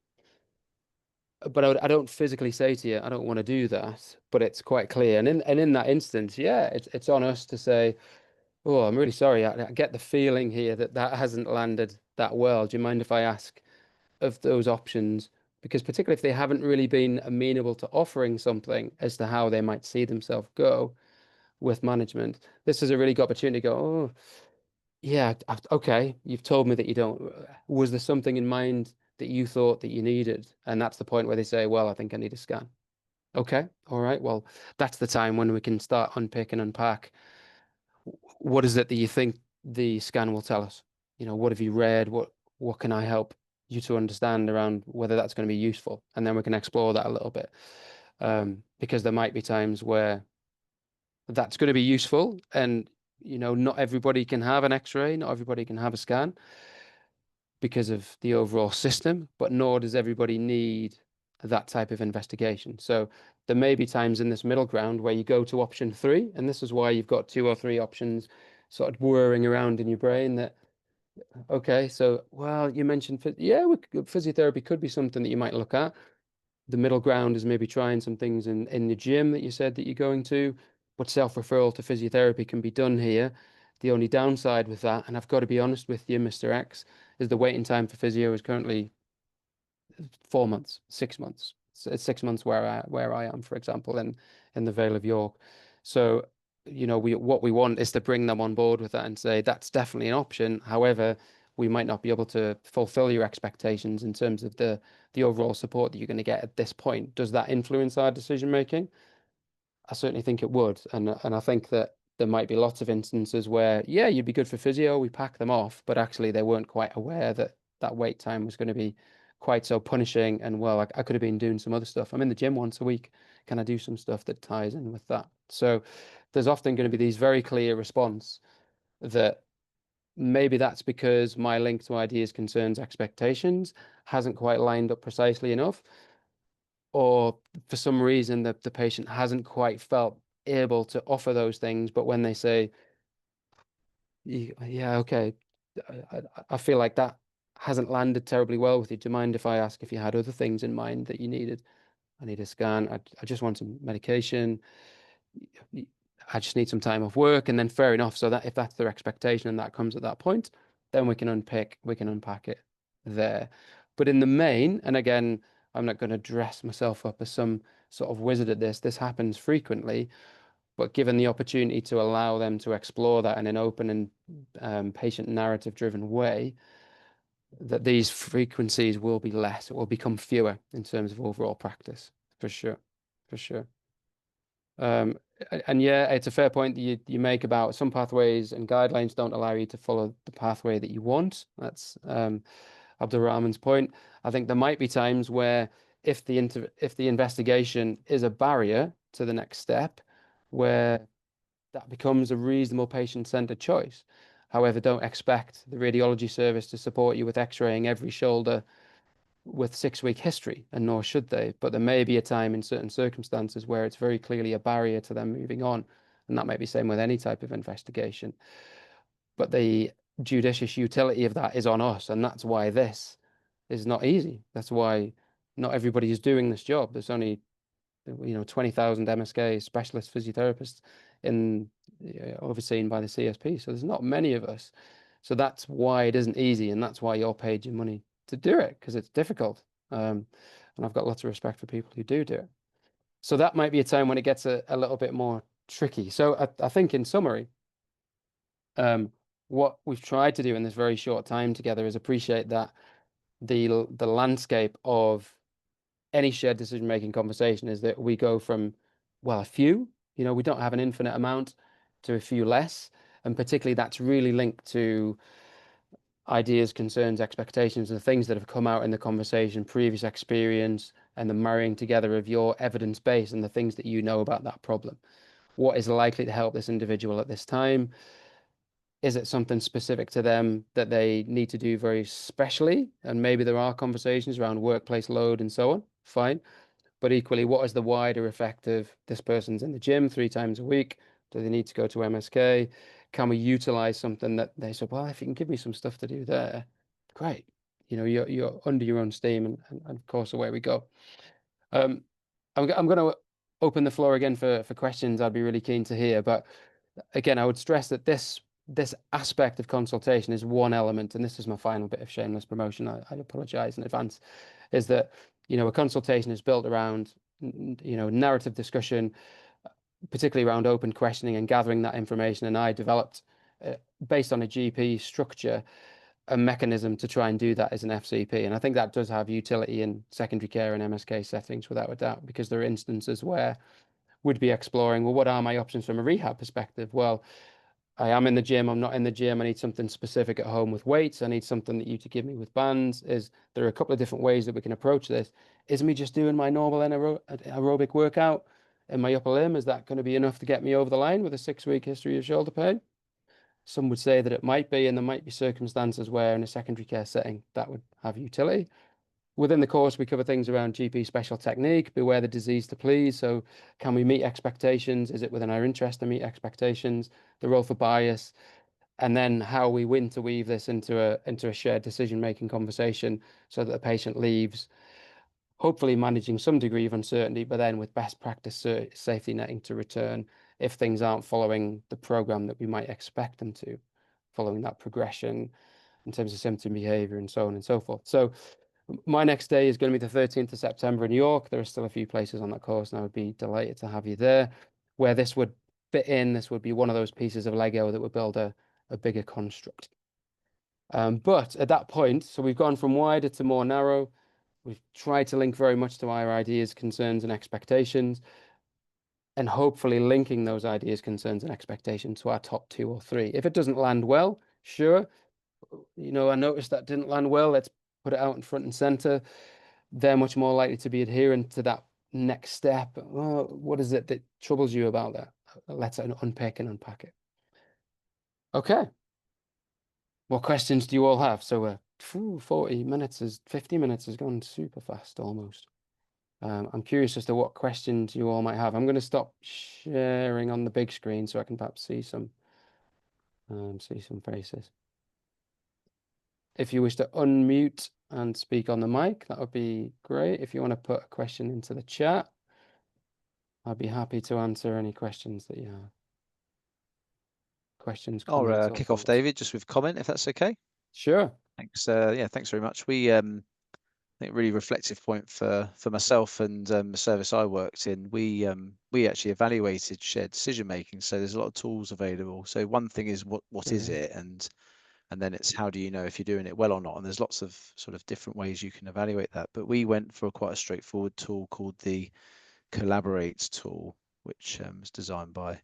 But I don't physically say to you, I don't want to do that, but it's quite clear. And in that instance, yeah, it's on us to say, oh, I'm really sorry. I get the feeling here that that hasn't landed that well. Do you mind if I ask of those options? Because particularly if they haven't really been amenable to offering something as to how they might see themselves go with management, this is a really good opportunity to go, oh, yeah, okay, you've told me that you don't. Was there something in mind that you thought that you needed? And that's the point where they say, well, I think I need a scan. Okay, all right. Well, that's the time when we can start unpick and unpack. What is it that you think the scan will tell us? You know, what have you read? What can I help you to understand around whether that's going to be useful? And then we can explore that a little bit. Because there might be times where that's going to be useful, and you know, not everybody can have an X-ray, not everybody can have a scan because of the overall system, but nor does everybody need that type of investigation. So there may be times in this middle ground where you go to option 3, and this is why you've got 2 or 3 options sort of whirring around in your brain that, okay, so, well, you mentioned, yeah, physiotherapy could be something that you might look at. The middle ground is maybe trying some things in the gym that you said that you're going to, but self-referral to physiotherapy can be done here. The only downside with that, and I've got to be honest with you, Mr. X, is the waiting time for physio is currently 4 months, 6 months. So it's 6 months where I am, for example, in the Vale of York. So, you know, what we want is to bring them on board with that and say that's definitely an option. However, we might not be able to fulfill your expectations in terms of the overall support that you're going to get at this point. Does that influence our decision making? I certainly think it would, and I think that there might be lots of instances where, yeah, you'd be good for physio, we pack them off, but actually they weren't quite aware that that wait time was going to be quite so punishing. And well, I could have been doing some other stuff. I'm in the gym once a week. Can I do some stuff that ties in with that? So there's often going to be these very clear response that maybe that's because my link to ideas, concerns, expectations hasn't quite lined up precisely enough, or for some reason the patient hasn't quite felt able to offer those things. But when they say, yeah, okay, I feel like that hasn't landed terribly well with you. Do you mind if I ask if you had other things in mind that you needed? I need a scan. I just want some medication. I just need some time off work. And then fair enough. So that if that's their expectation and that comes at that point, then we can unpack it there. But in the main, and again, I'm not going to dress myself up as some sort of wizard at this. This happens frequently, but given the opportunity to allow them to explore that in an open and patient narrative driven way, that these frequencies will be less, it will become fewer in terms of overall practice, for sure, for sure. And yeah, it's a fair point that you make about some pathways and guidelines don't allow you to follow the pathway that you want. That's Abdurrahman's point. I think there might be times where if the investigation is a barrier to the next step, where that becomes a reasonable patient-centered choice. However, don't expect the radiology service to support you with x-raying every shoulder with 6-week history, and nor should they. But there may be a time in certain circumstances where it's very clearly a barrier to them moving on. And that might be the same with any type of investigation. But the judicious utility of that is on us. And that's why this is not easy. That's why not everybody is doing this job. There's only 20,000 MSK specialist physiotherapists in overseen by the CSP. So there's not many of us. So that's why it isn't easy, and that's why you're paid your money to do it, because it's difficult. And I've got lots of respect for people who do it. So that might be a time when it gets a little bit more tricky. So I think in summary, what we've tried to do in this very short time together is appreciate that the landscape of any shared decision-making conversation is that we go from, well, a few, we don't have an infinite amount, to a few less. And particularly that's really linked to ideas, concerns, expectations, and the things that have come out in the conversation, previous experience, and the marrying together of your evidence base and the things that you know about that problem. What is likely to help this individual at this time? Is it something specific to them that they need to do very specially? And maybe there are conversations around workplace load and so on. Fine. But equally, what is the wider effect of this person's in the gym 3 times a week? Do they need to go to MSK? Can we utilize something that they said, well, if you can give me some stuff to do there, great. You know, you're under your own steam, and of course, away we go. I'm going to open the floor again for questions. I'd be really keen to hear. But again, I would stress that this aspect of consultation is one element, and this is my final bit of shameless promotion. I apologize in advance. Is that, you know, a consultation is built around, you know, narrative discussion, particularly around open questioning and gathering that information. And I developed, based on a GP structure, a mechanism to try and do that as an FCP. And I think that does have utility in secondary care and MSK settings without a doubt, because there are instances where we'd be exploring, well, what are my options from a rehab perspective? Well, I am in the gym, I'm not in the gym, I need something specific at home with weights, I need something that you to give me with bands. There are a couple of different ways that we can approach this. Is me just doing my normal aerobic workout in my upper limb, is that going to be enough to get me over the line with a 6-week history of shoulder pain? Some would say that it might be, and there might be circumstances where in a secondary care setting that would have utility. Within the course, we cover things around GP special technique, beware the disease to please. So can we meet expectations? Is it within our interest to meet expectations? The role for bias, and then how we interweave this into a shared decision-making conversation so that the patient leaves, hopefully managing some degree of uncertainty, but then with best practice safety netting to return if things aren't following the program that we might expect them to, following that progression in terms of symptom behavior and so on and so forth. So my next day is going to be the 13th of September in New York. There are still a few places on that course, and I would be delighted to have you there. Where this would fit in, this would be one of those pieces of Lego that would build a bigger construct. But at that point, so we've gone from wider to more narrow. We've tried to link very much to our ideas, concerns, and expectations, and hopefully linking those ideas, concerns, and expectations to our top 2 or 3. If it doesn't land well, sure, you know, I noticed that didn't land well. Let's put it out in front and center. They're much more likely to be adherent to that next step. Oh, what is it that troubles you about that? Let's unpick and unpack it. Okay. What questions do you all have? So 50 minutes has gone super fast almost. I'm curious as to what questions you all might have. I'm going to stop sharing on the big screen so I can perhaps see some faces. If you wish to unmute and speak on the mic, that would be great. If you want to put a question into the chat, I'd be happy to answer any questions that you have. Questions, comments, I'll or kick off, thoughts? David, just with comment, if that's okay. Sure. Thanks. Yeah, thanks very much. I think really reflective point for myself and the service I worked in. We actually evaluated shared decision making. So there's a lot of tools available. So one thing is what is it, and then it's how do you know if you're doing it well or not. And there's lots of sort of different ways you can evaluate that. But we went for quite a straightforward tool called the Collaborate tool, which was designed by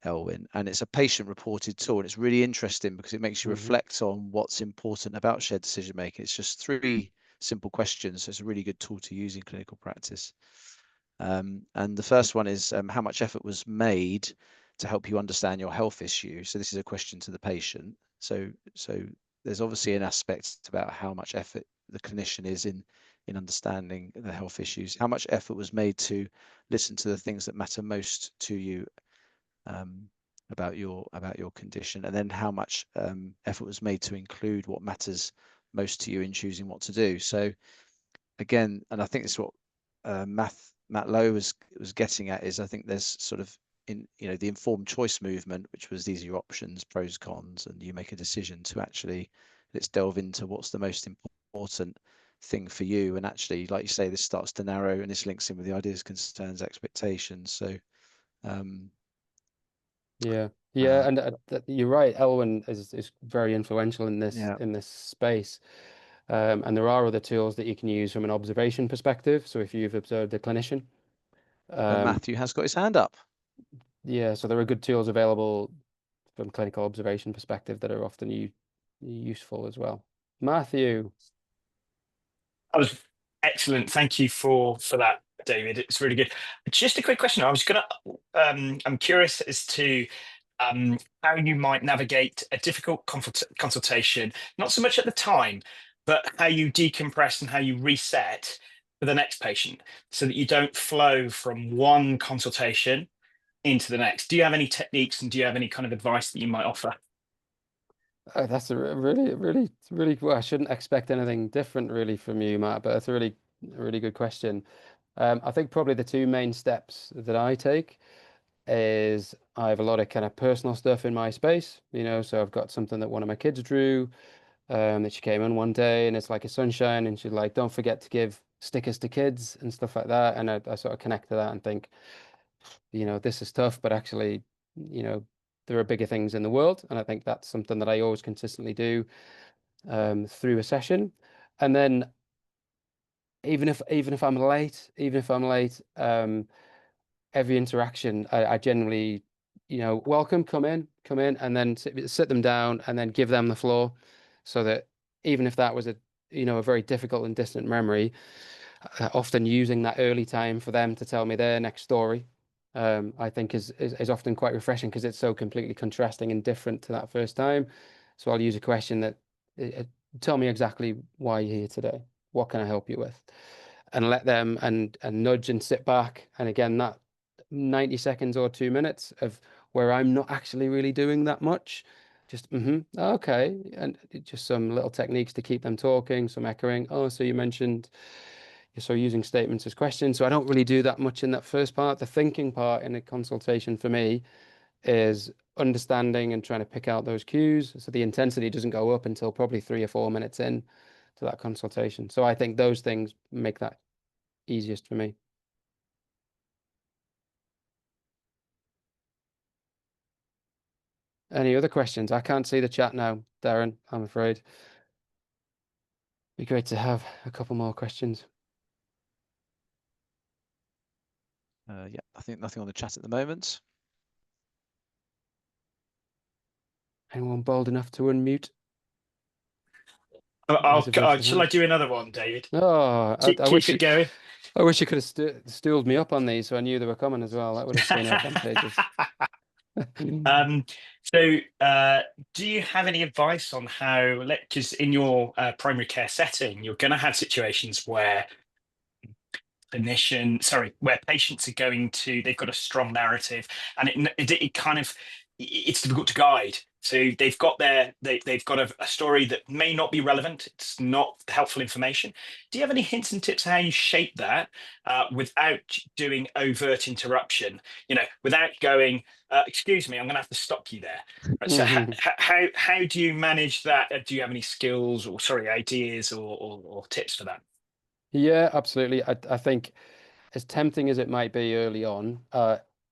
Elwin, and it's a patient reported tool, and it's really interesting because it makes you reflect on what's important about shared decision making. It's just 3 simple questions, so it's a really good tool to use in clinical practice. And the first one is how much effort was made to help you understand your health issue. So this is a question to the patient. So there's obviously an aspect about how much effort the clinician is in understanding the health issues. How much effort was made to listen to the things that matter most to you about your condition, and then how much effort was made to include what matters most to you in choosing what to do. So again, and I think it's what Matt Lowe was getting at, is I think there's sort of in the informed choice movement, which was these are your options, pros, cons, and you make a decision to actually let's delve into what's the most important thing for you. And actually, like you say, this starts to narrow, and this links in with the ideas, concerns, expectations. So yeah, and you're right. Elwin is very influential in this space, and there are other tools that you can use from an observation perspective. So if you've observed a clinician, Matthew has got his hand up. Yeah, so there are good tools available from clinical observation perspective that are often useful as well. Matthew. That was excellent. Thank you for that, David. It's really good. Just a quick question. I'm curious as to how you might navigate a difficult consultation, not so much at the time, but how you decompress and how you reset for the next patient so that you don't flow from one consultation into the next. Do you have any techniques and do you have any kind of advice that you might offer? That's a really well. I shouldn't expect anything different really from you, Matt, but that's a really good question. I think probably the two main steps that I take is I have a lot of kind of personal stuff in my space, so I've got something that one of my kids drew, that she came in one day and it's like a sunshine and she's like, don't forget to give stickers to kids and stuff like that. And I sort of connect to that and think, this is tough, but actually, there are bigger things in the world. And I think that's something that I always consistently do through a session. And then even if I'm late, every interaction, I generally, welcome, come in, and then sit them down and then give them the floor so that even if that was a very difficult and distant memory, often using that early time for them to tell me their next story, I think is often quite refreshing because it's so completely contrasting and different to that first time. So I'll use a question that, tell me exactly why you're here today. What can I help you with? And let them and nudge and sit back. And again, that 90 seconds or 2 minutes of where I'm not actually really doing that much, just okay, and just some little techniques to keep them talking, some echoing. Oh, so you mentioned you're using statements as questions. So I don't really do that much in that first part. The thinking part in a consultation for me is understanding and trying to pick out those cues. So the intensity doesn't go up until probably 3 or 4 minutes in to that consultation. So I think those things make that easiest for me. Any other questions? I can't see the chat now, Darren, I'm afraid. Be great to have a couple more questions. Yeah, I think nothing on the chat at the moment. Anyone bold enough to unmute? Shall I do another one, David? Oh, Keep it going. I wish you could have stooled me up on these so I knew they were coming as well. That would have been advantageous. Do you have any advice on how, because in your primary care setting, you're going to have situations where where patients are they've got a strong narrative and it kind of, it's difficult to guide. So they've got a story that may not be relevant. It's not helpful information. Do you have any hints and tips how you shape that without doing overt interruption? Without going, excuse me, I'm going to have to stop you there. Right, so how do you manage that? Do you have any skills or ideas or tips for that? Yeah, absolutely. I think as tempting as it might be early on,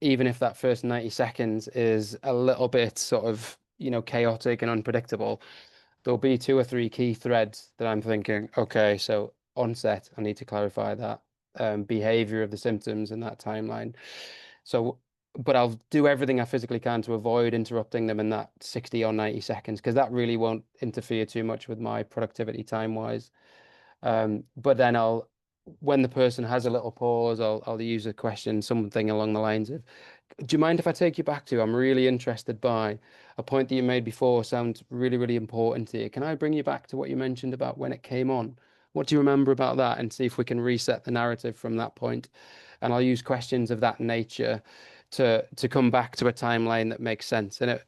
even if that first 90 seconds is a little bit sort of, chaotic and unpredictable, there'll be 2 or 3 key threads that I'm thinking, okay, so onset, I need to clarify that, behavior of the symptoms in that timeline. So, but I'll do everything I physically can to avoid interrupting them in that 60 or 90 seconds, because that really won't interfere too much with my productivity time-wise. But then when the person has a little pause, I'll use a question, something along the lines of, do you mind if I take you back to, I'm really interested by a point that you made before, sounds really, really important to you. Can I bring you back to what you mentioned about when it came on? What do you remember about that? And see if we can reset the narrative from that point. And I'll use questions of that nature to come back to a timeline that makes sense. And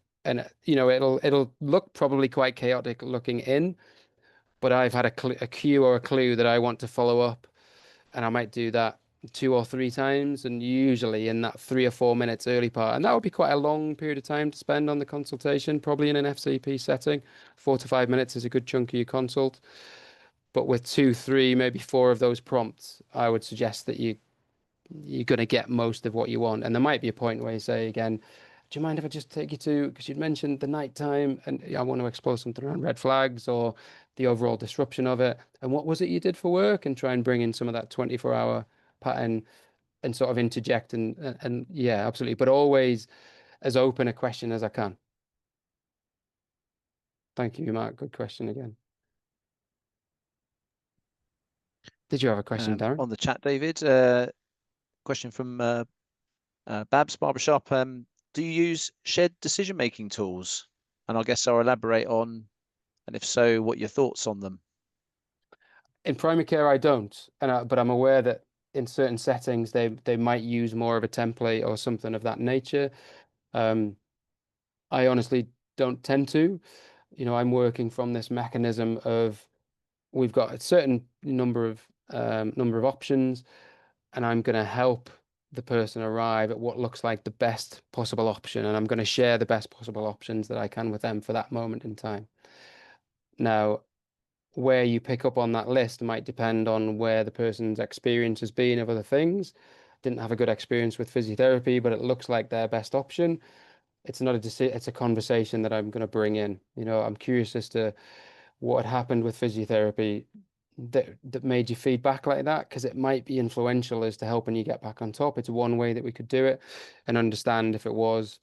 it'll look probably quite chaotic looking in, but I've had a cue or a clue that I want to follow up, and I might do that 2 or 3 times, and usually in that 3 or 4 minutes early part. And that would be quite a long period of time to spend on the consultation, probably in an FCP setting. 4 to 5 minutes is a good chunk of your consult. But with 2, 3, maybe 4 of those prompts, I would suggest that you're going to get most of what you want. And there might be a point where you say again, do you mind if I just take you to, because you'd mentioned the nighttime and I want to explore something around red flags or the overall disruption of it. And what was it you did for work? And try and bring in some of that 24-hour pattern and sort of interject and yeah, absolutely. But always as open a question as I can. Thank you, Mark. Good question again. Did you have a question, Darren? On the chat, David, question from Babs Barbershop. do you use shared decision-making tools? And I guess I'll elaborate on, and if so, what your thoughts on them? In primary care, I don't, but I'm aware that in certain settings they might use more of a template or something of that nature. I honestly don't tend to. I'm working from this mechanism of we've got a certain number of options, and I'm going to help the person arrive at what looks like the best possible option, and I'm going to share the best possible options that I can with them for that moment in time. Now, where you pick up on that list might depend on where the person's experience has been of other things. Didn't have a good experience with physiotherapy, but it looks like their best option. It's not a decision, it's a conversation that I'm going to bring in. I'm curious as to what had happened with physiotherapy that made you feedback like that, because it might be influential as to helping you get back on top. It's one way that we could do it, and understand if it was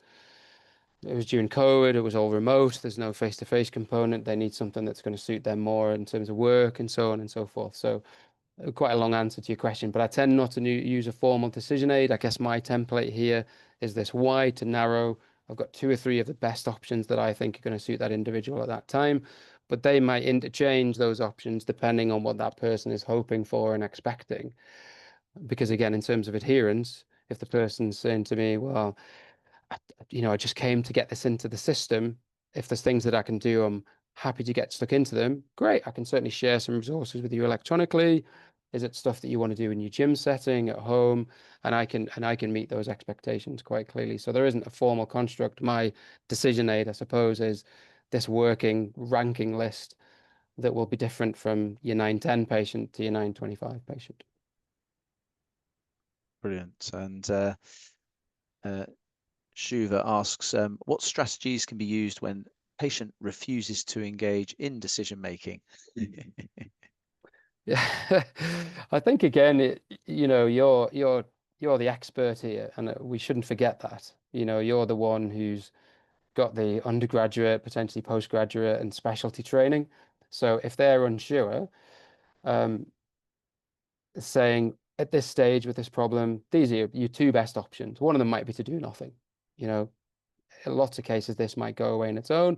during COVID, it was all remote, there's no face-to-face component, they need something that's going to suit them more in terms of work and so on and so forth. So quite a long answer to your question, but I tend not to use a formal decision aid. I guess my template here is this wide to narrow. I've got 2 or 3 of the best options that I think are going to suit that individual at that time, but they might interchange those options depending on what that person is hoping for and expecting. Because again, in terms of adherence, if the person's saying to me, well, I just came to get this into the system. If there's things that I can do, I'm happy to get stuck into them. Great. I can certainly share some resources with you electronically. Is it stuff that you want to do in your gym setting at home? And I can meet those expectations quite clearly. So there isn't a formal construct. My decision aid, I suppose, is this working ranking list that will be different from your 910 patient to your 925 patient. Brilliant. And Shuva asks, what strategies can be used when patient refuses to engage in decision making? Yeah, I think again, you're the expert here, and we shouldn't forget that. You're the one who's got the undergraduate, potentially postgraduate, and specialty training. So if they're unsure, um, saying at this stage with this problem, these are your 2 best options. One of them might be to do nothing. In lots of cases, this might go away on its own.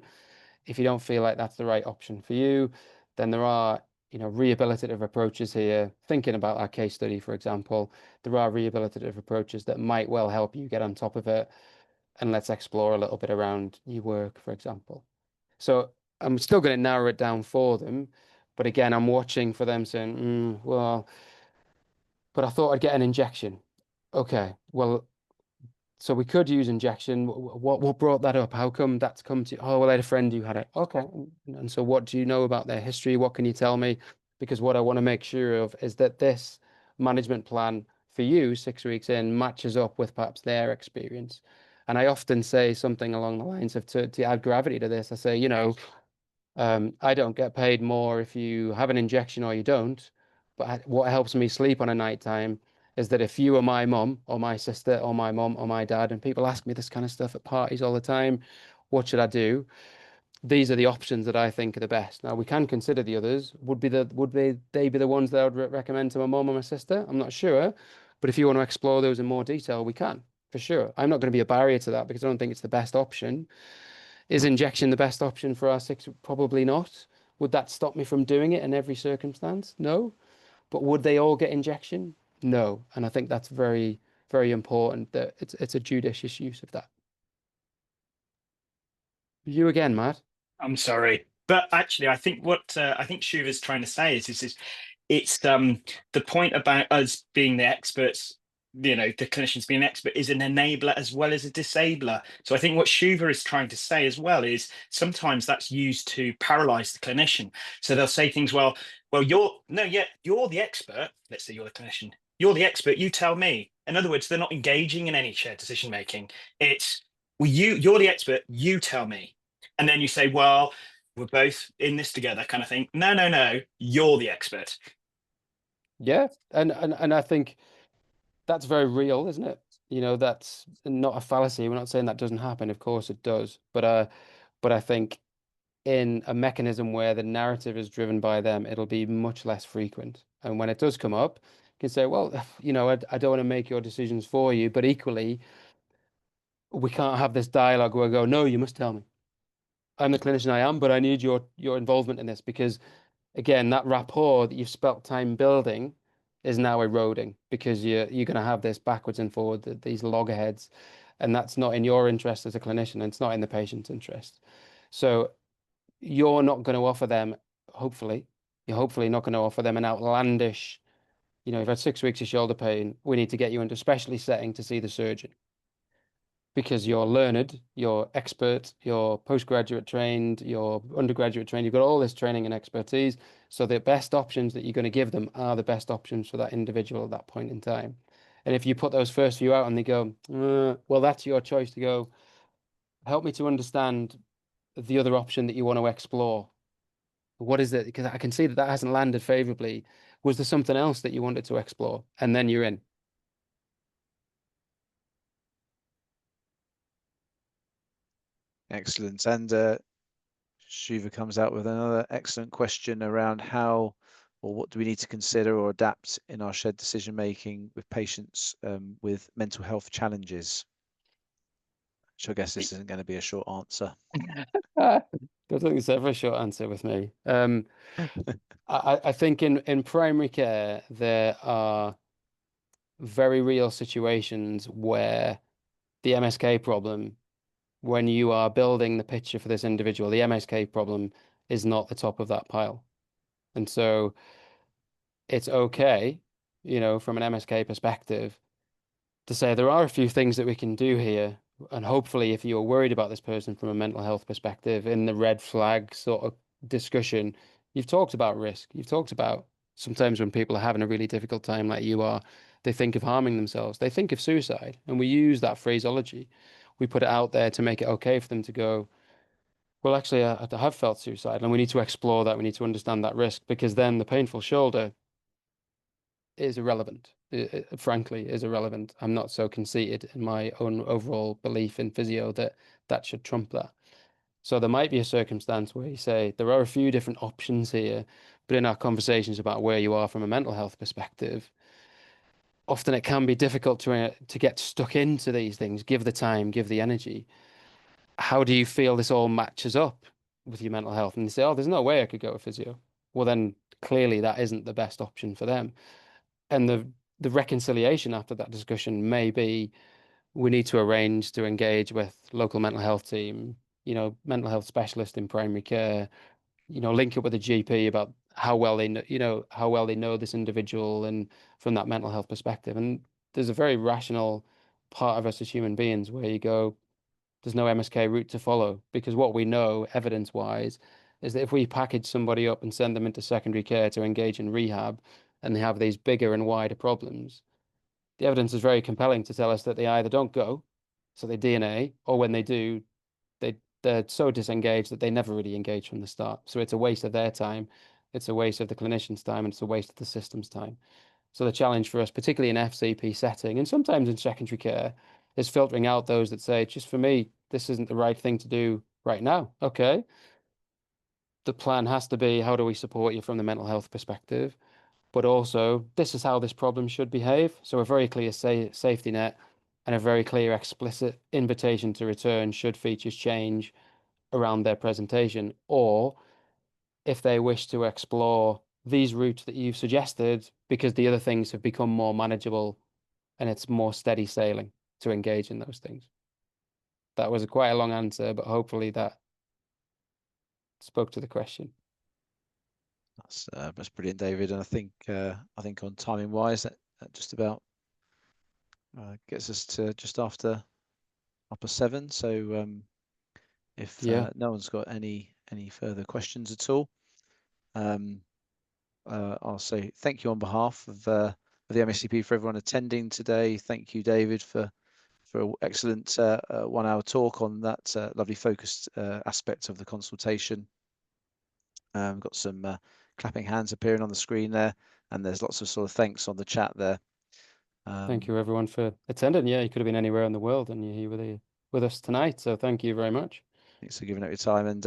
If you don't feel like that's the right option for you, then there are, rehabilitative approaches here. Thinking about our case study, for example, there are rehabilitative approaches that might well help you get on top of it. And let's explore a little bit around your work, for example. So I'm still going to narrow it down for them. But again, I'm watching for them saying, well, but I thought I'd get an injection. Okay, well, so we could use injection. What brought that up? How come that's come to? Oh, well, I had a friend who had it. Okay. And so what do you know about their history? What can you tell me? Because what I want to make sure of is that this management plan for you 6 weeks in matches up with perhaps their experience. And I often say something along the lines of to add gravity to this. I say, I don't get paid more if you have an injection or you don't. But what helps me sleep on a night time is that if you were my mum or my sister or my mum or my dad, and people ask me this kind of stuff at parties all the time, what should I do? These are the options that I think are the best. Now we can consider the others. Would they be the ones that I would recommend to my mum or my sister? I'm not sure, but if you want to explore those in more detail, we can for sure. I'm not going to be a barrier to that because I don't think it's the best option. Is injection the best option for our 6? Probably not. Would that stop me from doing it in every circumstance? No. But would they all get injection? No. And I think that's very, very important that it's a judicious use of that. You again, Matt. I'm sorry, but actually, I think what I think Shuva's trying to say is it's the point about us being the experts. The clinicians being an expert is an enabler as well as a disabler. So I think what Shuva is trying to say as well is sometimes that's used to paralyze the clinician. So they'll say things, well, you're the expert. Let's say you're the clinician. You're the expert. You tell me. In other words, they're not engaging in any shared decision making. It's you're the expert. You tell me. And then you say, well, we're both in this together, kind of thing. No, you're the expert. Yeah, and I think that's very real, isn't it? That's not a fallacy. We're not saying that doesn't happen. Of course it does. But I think in a mechanism where the narrative is driven by them, it'll be much less frequent. And when it does come up, you can say, well, I don't want to make your decisions for you, but equally, we can't have this dialogue where I go, no, you must tell me. I'm the clinician I am, but I need your involvement in this, because again, that rapport that you've spent time building is now eroding, because you're going to have this backwards and forward, these loggerheads, and that's not in your interest as a clinician, and it's not in the patient's interest. So you're not going to offer them, hopefully, you're hopefully not going to offer them an outlandish, you've had 6 weeks of shoulder pain, we need to get you into a specialist setting to see the surgeon. Because you're learned, you're expert, you're postgraduate trained, you're undergraduate trained, you've got all this training and expertise. So the best options that you're going to give them are the best options for that individual at that point in time. And if you put those first few out and they go, well, that's your choice to go, help me to understand the other option that you want to explore. What is it? Because I can see that that hasn't landed favorably. Was there something else that you wanted to explore? And then you're in. Excellent. And Shiva comes out with another excellent question around how or what do we need to consider or adapt in our shared decision making with patients with mental health challenges, which I guess this isn't going to be a short answer. I don't think there's ever a short answer with me. I think in primary care, there are very real situations where the MSK problem, when you are building the picture for this individual, the MSK problem is not the top of that pile. And so it's okay, from an MSK perspective, to say there are a few things that we can do here. And hopefully, if you're worried about this person from a mental health perspective, in the red flag sort of discussion, you've talked about risk. You've talked about sometimes when people are having a really difficult time, like you are, they think of harming themselves. They think of suicide. And we use that phraseology. We put it out there to make it okay for them to go, well, actually, I have felt suicidal. And we need to explore that. We need to understand that risk, because then the painful shoulder is irrelevant. It, frankly, is irrelevant. I'm not so conceited in my own overall belief in physio that that should trump that. So there might be a circumstance where you say there are a few different options here, but in our conversations about where you are from a mental health perspective, often it can be difficult to get stuck into these things. Give the time, give the energy. How do you feel this all matches up with your mental health? And they say, oh, there's no way I could go to physio. Well, then clearly that isn't the best option for them. And the reconciliation after that discussion may be, we need to arrange to engage with local mental health team, mental health specialist in primary care, link up with a GP about how well they know, how well they know this individual, and from that mental health perspective. And there's a very rational part of us as human beings where you go, there's no MSK route to follow, because what we know evidence-wise is that if we package somebody up and send them into secondary care to engage in rehab, and they have these bigger and wider problems, the evidence is very compelling to tell us that they either don't go, so they DNA, or when they do, they're so disengaged that they never really engage from the start. So it's a waste of their time, it's a waste of the clinician's time, and it's a waste of the system's time. So the challenge for us, particularly in FCP setting, and sometimes in secondary care, is filtering out those that say, just for me, this isn't the right thing to do right now. Okay. The plan has to be, how do we support you from the mental health perspective? But also, this is how this problem should behave. So a very clear safety net and a very clear explicit invitation to return should features change around their presentation. Or if they wish to explore these routes that you've suggested, because the other things have become more manageable and it's more steady sailing to engage in those things. That was quite a long answer, but hopefully that spoke to the question. That's brilliant, David. And I think on timing wise, that just about gets us to just after 7. So if no one's got any further questions at all, I'll say thank you on behalf of the MSCP for everyone attending today. Thank you, David, for an excellent 1 hour talk on that lovely focused aspect of the consultation. We've got some clapping hands appearing on the screen there, and there's lots of sort of thanks on the chat there. Thank you, everyone, for attending. Yeah, you could have been anywhere in the world, and you're here with us tonight. So thank you very much. Thanks for giving up your time, and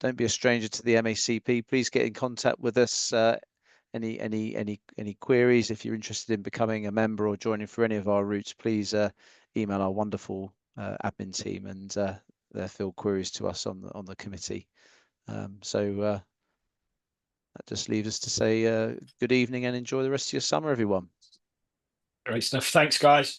don't be a stranger to the MACP. Please get in contact with us. Any queries, if you're interested in becoming a member or joining for any of our routes, please email our wonderful admin team, and they'll field queries to us on the committee. So that just leaves us to say good evening and enjoy the rest of your summer, everyone. Great stuff. Thanks, guys.